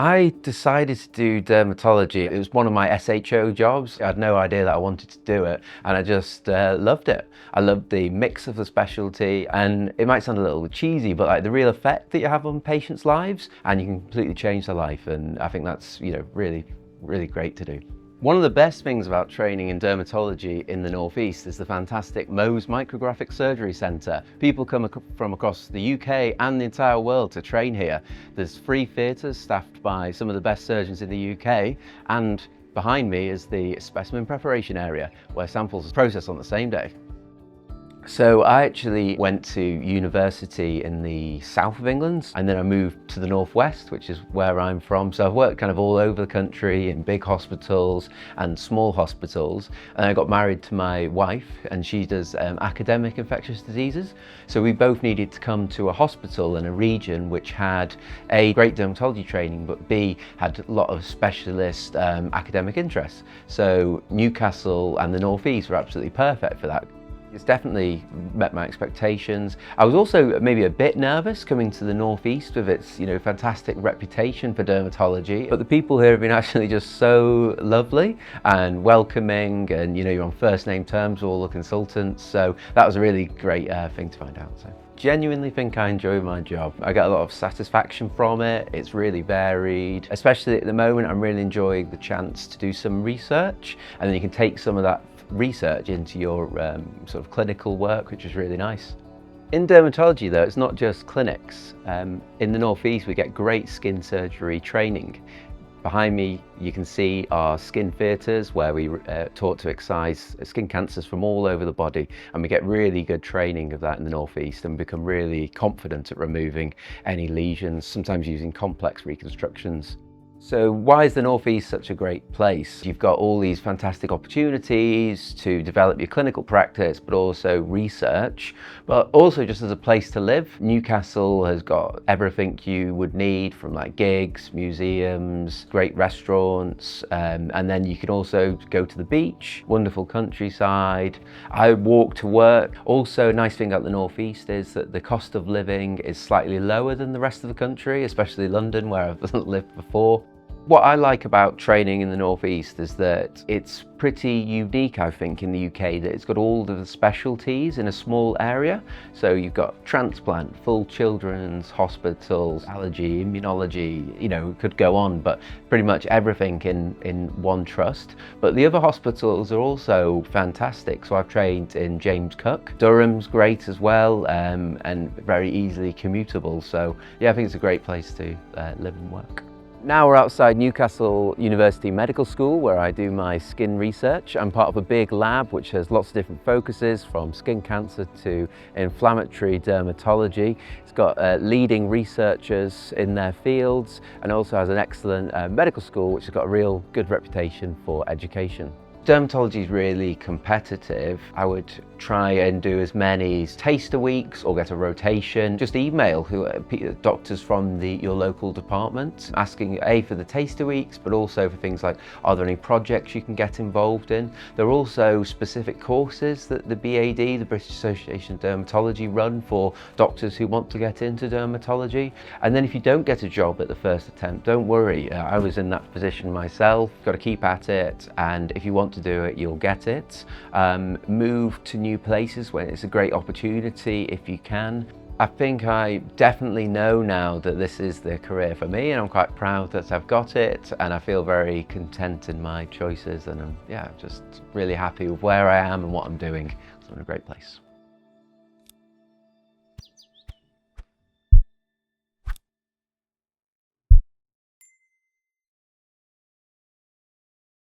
I decided to do dermatology. It was one of my SHO jobs. I had no idea that I wanted to do it, and I just loved it. I loved the mix of the specialty, and it might sound a little cheesy, but like the real effect that you have on patients' lives, and you can completely change their life. And I think that's, really, really great to do. One of the best things about training in dermatology in the Northeast is the fantastic Mohs Micrographic Surgery Centre. People come from across the UK and the entire world to train here. There's 3 theatres staffed by some of the best surgeons in the UK, and behind me is the specimen preparation area where samples are processed on the same day. So I actually went to university in the south of England, and then I moved to the northwest, which is where I'm from. So I've worked kind of all over the country in big hospitals and small hospitals. And I got married to my wife, and she does academic infectious diseases. So we both needed to come to a hospital in a region which had A, great dermatology training, but B, had a lot of specialist academic interests. So Newcastle and the northeast were absolutely perfect for that. It's definitely met my expectations. I was also maybe a bit nervous coming to the northeast with its, fantastic reputation for dermatology. But the people here have been actually just so lovely and welcoming, and you're on first name terms with all the consultants. So that was a really great thing to find out. So genuinely think I enjoy my job. I get a lot of satisfaction from it. It's really varied. Especially at the moment, I'm really enjoying the chance to do some research, and then you can take some of that research into your sort of clinical work, which is really nice. In dermatology though, it's not just clinics. In the northeast we get great skin surgery training. Behind me you can see our skin theatres where we taught to excise skin cancers from all over the body, and we get really good training of that in the northeast and become really confident at removing any lesions, sometimes using complex reconstructions. So why is the Northeast such a great place? You've got all these fantastic opportunities to develop your clinical practice, but also research, but also just as a place to live. Newcastle has got everything you would need, from like gigs, museums, great restaurants, and then you can also go to the beach, wonderful countryside. I walk to work. Also, a nice thing about the Northeast is that the cost of living is slightly lower than the rest of the country, especially London, where I've lived before. What I like about training in the Northeast is that it's pretty unique, I think, in the UK, that it's got all of the specialties in a small area. So you've got transplant, full children's hospitals, allergy, immunology, could go on, but pretty much everything in one trust. But the other hospitals are also fantastic. So I've trained in James Cook. Durham's great as well, and very easily commutable. So yeah, I think it's a great place to live and work. Now we're outside Newcastle University Medical School, where I do my skin research. I'm part of a big lab which has lots of different focuses, from skin cancer to inflammatory dermatology. It's got leading researchers in their fields, and also has an excellent medical school which has got a real good reputation for education. Dermatology is really competitive. I would try and do as many taster weeks or get a rotation. Just email doctors from your local department, asking A, for the taster weeks, but also for things like, are there any projects you can get involved in? There are also specific courses that the BAD, the British Association of Dermatology, run for doctors who want to get into dermatology. And then if you don't get a job at the first attempt, don't worry. I was in that position myself. Got to keep at it, and if you want to do it, you'll get it. Move to new places when it's a great opportunity if you can. I think I definitely know now that this is the career for me, and I'm quite proud that I've got it, and I feel very content in my choices, and I'm just really happy with where I am and what I'm doing. So I'm in a great place.